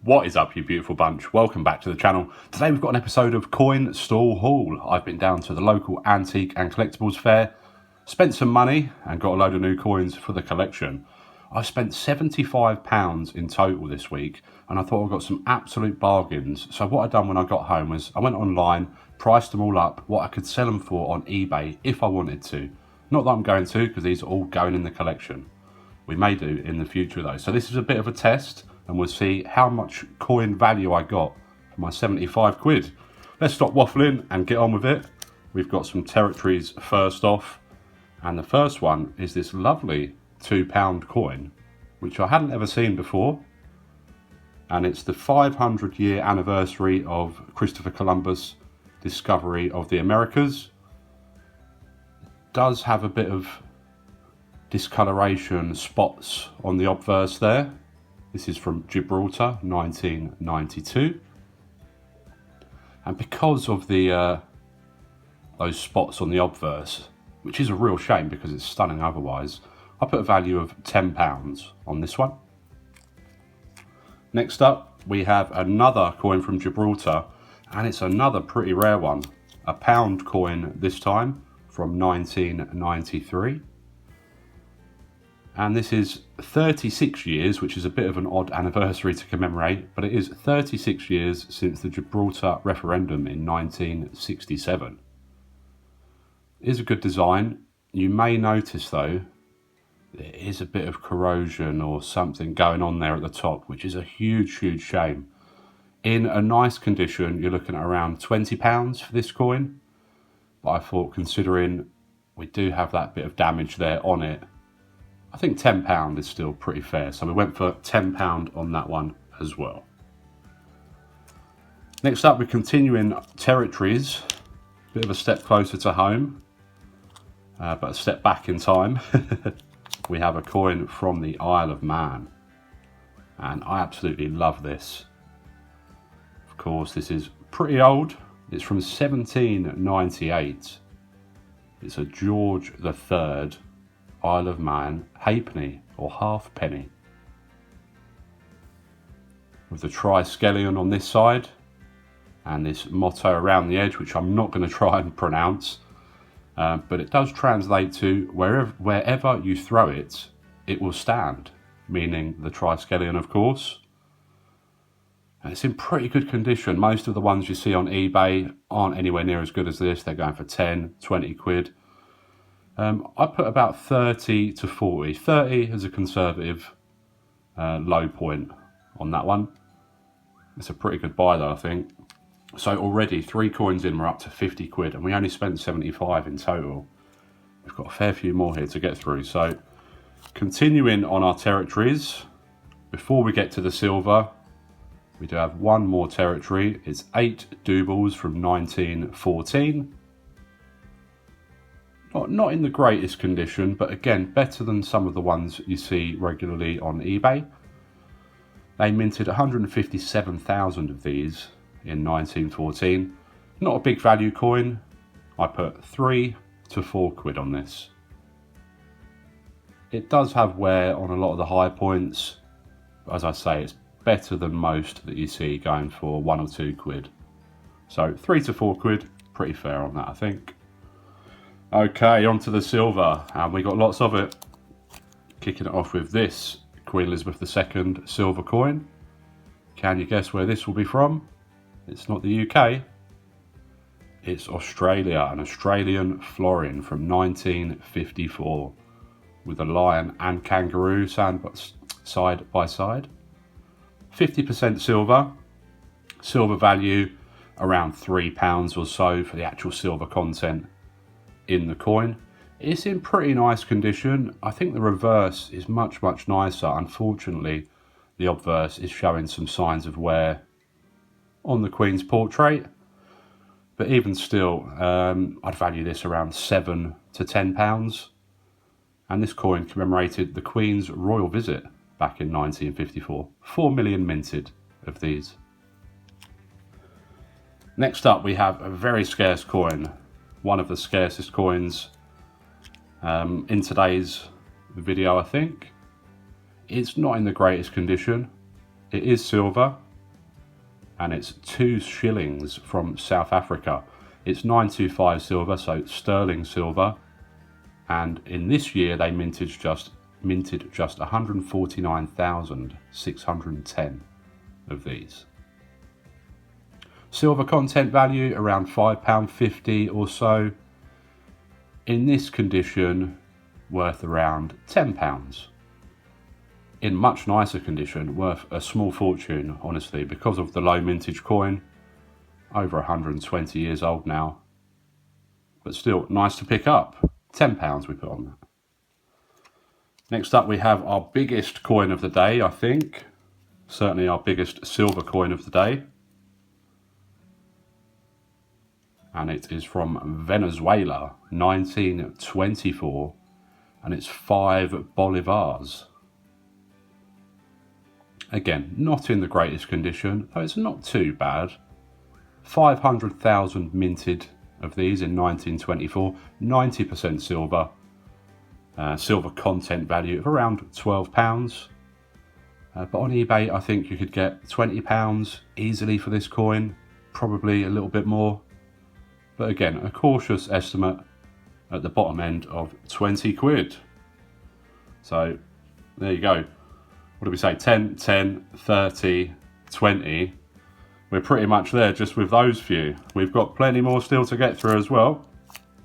What is up, you beautiful bunch? Welcome back to the channel. Today we've got an episode of Coin Stall Haul. I've been down to the local antique and collectibles fair, spent some money and got a load of new coins for the collection. I've spent £75 in total this week and I thought I got some absolute bargains. So what I done when I got home was I went online, priced them all up, what I could sell them for on eBay if I wanted to. Not that I'm going to, because these are all going in the collection. We may do in the future though. So this is a bit of a test and we'll see how much coin value I got for my 75 quid. Let's stop waffling and get on with it. We've got some territories first off, and the first one is this lovely £2 coin, which I hadn't ever seen before, and it's the 500-year anniversary of Christopher Colombus' discovery of the Americas. It does have a bit of discoloration spots on the obverse there. This is from Gibraltar, 1992. And because of the those spots on the obverse, which is a real shame because it's stunning otherwise, I put a value of £10 on this one. Next up, we have another coin from Gibraltar, and it's another pretty rare one. A pound coin this time, from 1993. And this is 36 years, which is a bit of an odd anniversary to commemorate, but it is 36 years since the Gibraltar referendum in 1967. It is a good design. You may notice though, there is a bit of corrosion or something going on there at the top, which is a huge, huge shame. In a nice condition, you're looking at around £20 for this coin. But I thought, considering we do have that bit of damage there on it, I think £10 is still pretty fair. So we went for £10 on that one as well. Next up, we continue in territories. Bit of a step closer to home, but a step back in time. We have a coin from the Isle of Man. And I absolutely love this. Of course, this is pretty old. It's from 1798. It's a George III Isle of Man halfpenny or halfpenny, with the triskelion on this side and this motto around the edge, which I'm not going to try and pronounce, but it does translate to wherever you throw it, it will stand, meaning the triskelion, of course. And it's in pretty good condition. Most of the ones you see on eBay aren't anywhere near as good as this. They're going for 10, 20 quid. I put about 30 to 40. 30 as a conservative low point on that one. It's a pretty good buy though, I think. So already 3 coins in, we're up to 50 quid and we only spent 75 in total. We've got a fair few more here to get through. So continuing on our territories, before we get to the silver, we do have one more territory. It's 8 doubles from 1914. Not in the greatest condition, but again, better than some of the ones you see regularly on eBay. They minted 157,000 of these in 1914. Not a big value coin. I put 3 to 4 quid on this. It does have wear on a lot of the high points. But as I say, it's better than most that you see going for 1 or 2 quid. So 3 to 4 quid, pretty fair on that, I think. Okay, on to the silver, and we got lots of it. Kicking it off with this Queen Elizabeth II silver coin. Can you guess where this will be from? It's not the UK. It's Australia, an Australian Florin from 1954, with a lion and kangaroo side by side. 50% silver. Silver value around £3 or so for the actual silver content in the coin. It's in pretty nice condition. I think the reverse is much nicer. Unfortunately, the obverse is showing some signs of wear on the Queen's portrait, but even still, I'd value this around £7 to £10. And this coin commemorated the Queen's royal visit back in 1954. 4 million minted of these. Next up, we have a very scarce coin. One of the scarcest coins in today's video, I think. It's not in the greatest condition. It is silver, and it's 2 shillings from South Africa. It's 925 silver, so sterling silver, and in this year they minted just 149,610 of these. Silver content value around £5.50 or so. In this condition, worth around £10. In much nicer condition, worth a small fortune, honestly, because of the low mintage coin. Over 120 years old now, but still nice to pick up. £10 we put on that. Next up we have our biggest coin of the day, I think. Certainly our biggest silver coin of the day. And it is from Venezuela, 1924, and it's 5 bolivars. Again, not in the greatest condition, though it's not too bad. 500,000 minted of these in 1924, 90% silver. Silver content value of around £12. But on eBay, I think you could get £20 easily for this coin, probably a little bit more. But again, a cautious estimate at the bottom end of 20 quid. So there you go. What do we say? 10, 10, 30, 20. We're pretty much there just with those few. We've got plenty more still to get through as well.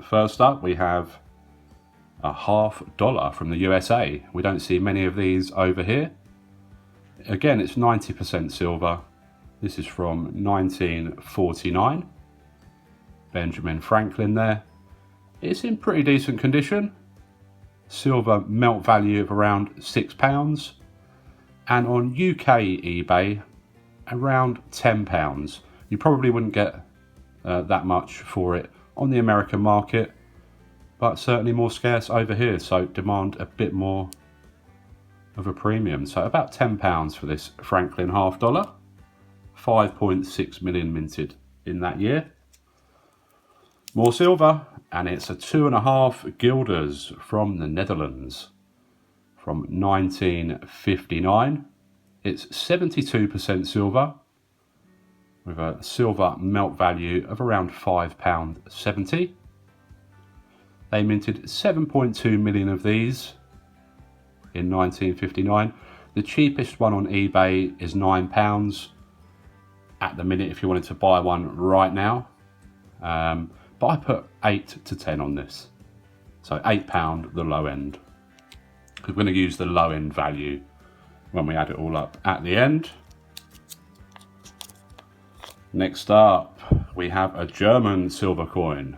First up, we have a $50 from the USA. We don't see many of these over here. Again, it's 90% silver. This is from 1949. Benjamin Franklin there. It's in pretty decent condition. Silver melt value of around £6. And on UK eBay, around £10. You probably wouldn't get that much for it on the American market, but certainly more scarce over here, so demand a bit more of a premium. So about £10 for this Franklin $50. 5.6 million minted in that year. More silver, and it's a 2.5 guilders from the Netherlands from 1959. It's 72% silver with a silver melt value of around £5.70. They minted 7.2 million of these in 1959. The cheapest one on eBay is £9 at the minute if you wanted to buy one right now. But I put 8 to 10 on this. So £8 the low end. We're going to use the low end value when we add it all up at the end. Next up, we have a German silver coin.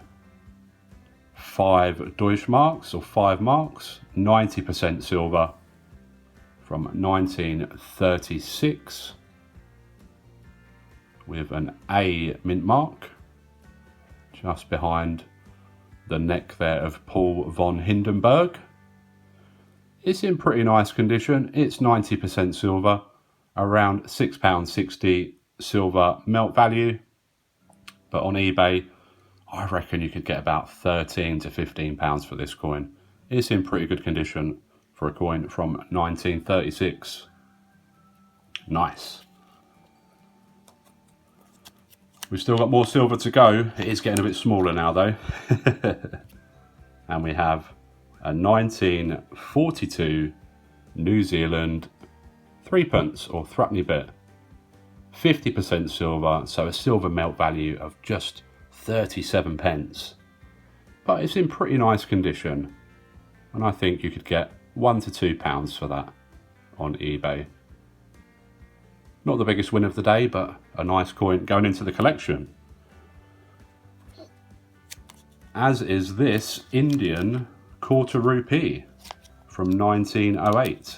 5 Deutschmarks or 5 marks, 90% silver from 1936 with an A mint mark just behind the neck there of Paul von Hindenburg. It's in pretty nice condition. It's 90% silver, around £6.60 silver melt value. But on eBay, I reckon you could get about £13 to £15 for this coin. It's in pretty good condition for a coin from 1936. Nice. We've still got more silver to go. It is getting a bit smaller now though. And we have a 1942 New Zealand 3p or threepenny bit. 50% silver, so a silver melt value of just 37p. But it's in pretty nice condition. And I think you could get £1 to £2 for that on eBay. Not the biggest win of the day, but a nice coin going into the collection. As is this Indian quarter rupee from 1908.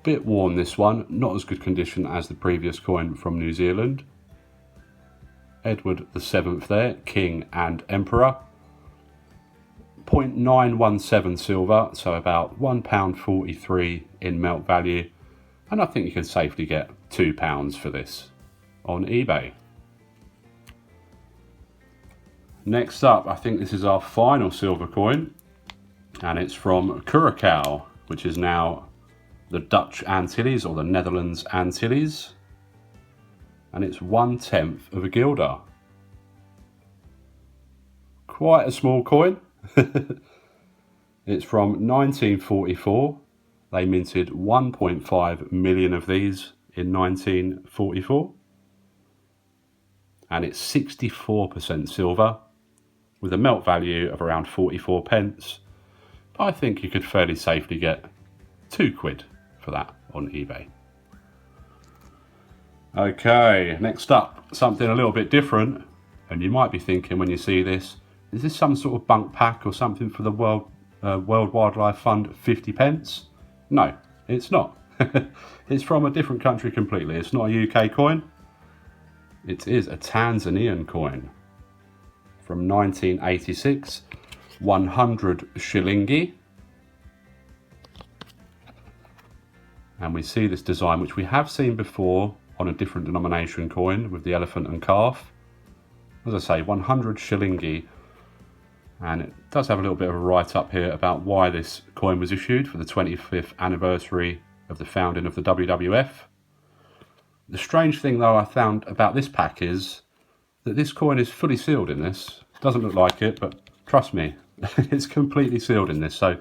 Bit worn this one, not as good condition as the previous coin from New Zealand. Edward VII there, King and Emperor. 0.917 silver, so about £1.43 in melt value. And I think you can safely get £2 for this on eBay. Next up, I think this is our final silver coin. And it's from Curacao, which is now the Dutch Antilles or the Netherlands Antilles, and it's 1/10 of a guilder. Quite a small coin. It's from 1944. They minted 1.5 million of these in 1944. And it's 64% silver with a melt value of around 44 pence. I think you could fairly safely get £2 for that on eBay. Okay, next up, something a little bit different. And you might be thinking when you see this, is this some sort of bunk pack or something for the World Wildlife Fund 50 pence? No, it's not. It's from a different country completely. It's not a UK coin. It is a Tanzanian coin from 1986, 100 shilingi. And we see this design, which we have seen before on a different denomination coin with the elephant and calf. As I say, 100 shilingi. And it does have a little bit of a write-up here about why this coin was issued for the 25th anniversary of the founding of the WWF. The strange thing though I found about this pack is that this coin is fully sealed in this. Doesn't look like it, but trust me, it's completely sealed in this. So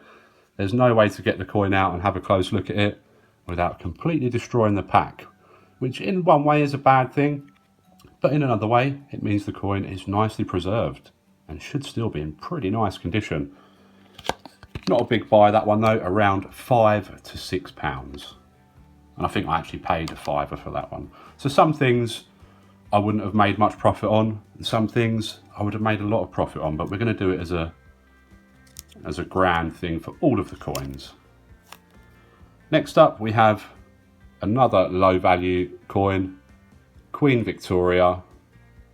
there's no way to get the coin out and have a close look at it without completely destroying the pack, which in one way is a bad thing, but in another way, it means the coin is nicely preserved and should still be in pretty nice condition. Not a big buy that one though, around £5 to £6. And I think I actually paid a £5 for that one. So some things I wouldn't have made much profit on, and some things I would have made a lot of profit on, but we're going to do it as a grand thing for all of the coins. Next up we have another low value coin, Queen Victoria,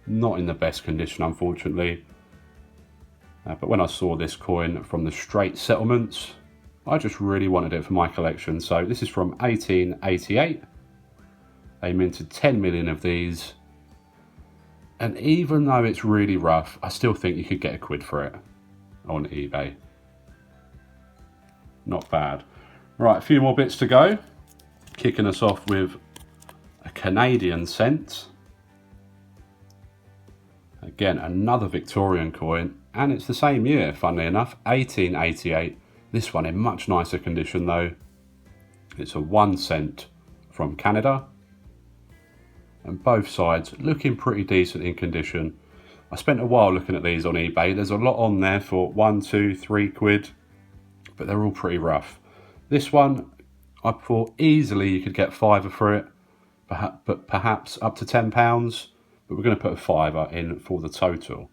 not in the best condition unfortunately. But when I saw this coin from the Straits Settlements, I just really wanted it for my collection. So this is from 1888. They minted 10 million of these. And even though it's really rough, I still think you could get £1 for it on eBay. Not bad. Right, a few more bits to go. Kicking us off with a Canadian cent. Again, another Victorian coin. And it's the same year, funnily enough, 1888. This one in much nicer condition though. It's a 1 cent from Canada. And both sides looking pretty decent in condition. I spent a while looking at these on eBay. There's a lot on there for £1, £2, £3, but they're all pretty rough. This one, I thought easily you could get £5 for it, but perhaps up to £10. But we're going to put a £5 in for the total.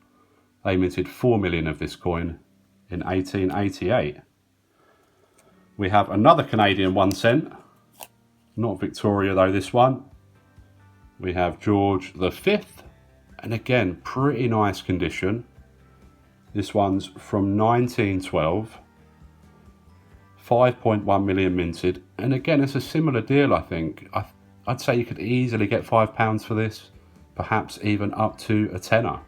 They minted 4 million of this coin in 1888. We have another Canadian 1 cent, not Victoria though this one. We have George V, and again, pretty nice condition. This one's from 1912, 5.1 million minted, and again, it's a similar deal I think. I'd say you could easily get £5 for this, perhaps even up to a tenner.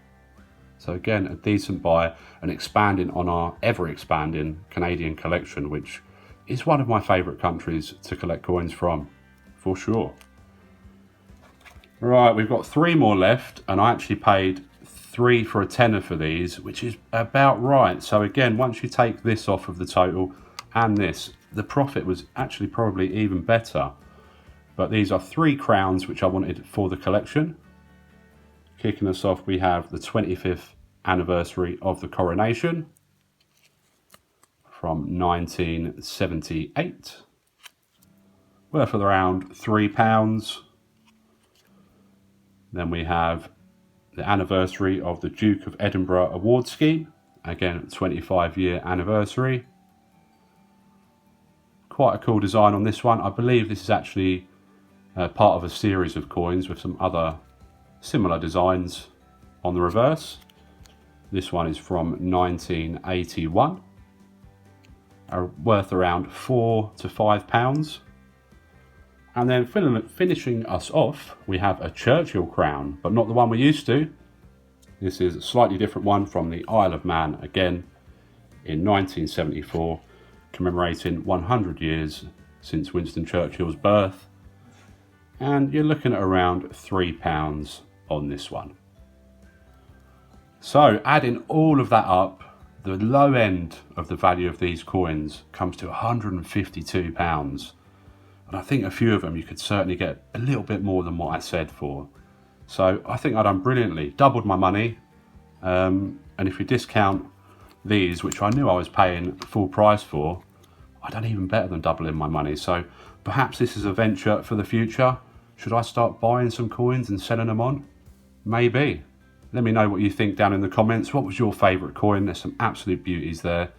So again, a decent buy and expanding on our ever-expanding Canadian collection, which is one of my favourite countries to collect coins from, for sure. Right, we've got 3 more left, and I actually paid 3 for a tenner for these, which is about right. So again, once you take this off of the total and this, the profit was actually probably even better. But these are 3 crowns, which I wanted for the collection. Kicking us off, we have the 25th anniversary of the coronation from 1978, worth around £3. Then we have the anniversary of the Duke of Edinburgh award scheme, again 25-year anniversary. Quite a cool design on this one. I believe this is actually part of a series of coins with some other similar designs on the reverse. This one is from 1981, worth around £4 to £5. And then finishing us off, we have a Churchill crown, but not the one we're used to. This is a slightly different one from the Isle of Man, again in 1974, commemorating 100 years since Winston Churchill's birth. And you're looking at around £3 on this one. So adding all of that up, the low end of the value of these coins comes to £152. And I think a few of them you could certainly get a little bit more than what I said for. So I think I've done brilliantly, doubled my money. And if you discount these, which I knew I was paying full price for, I done even better than doubling my money. So perhaps this is a venture for the future. Should I start buying some coins and selling them on? Maybe. Let me know what you think down in the comments. What was your favourite coin? There's some absolute beauties there.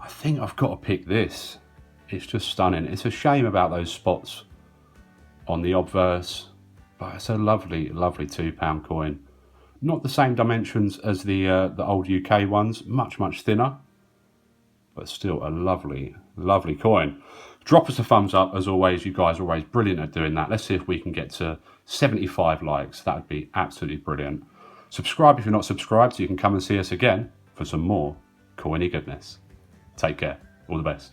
I think I've got to pick this. It's just stunning. It's a shame about those spots on the obverse, but it's a lovely, lovely £2 coin. Not the same dimensions as the old UK ones, much, much thinner, but still a lovely, lovely coin. Drop us a thumbs up, as always. You guys are always brilliant at doing that. Let's see if we can get to 75 likes. That would be absolutely brilliant. Subscribe if you're not subscribed so you can come and see us again for some more coiny goodness. Take care. All the best.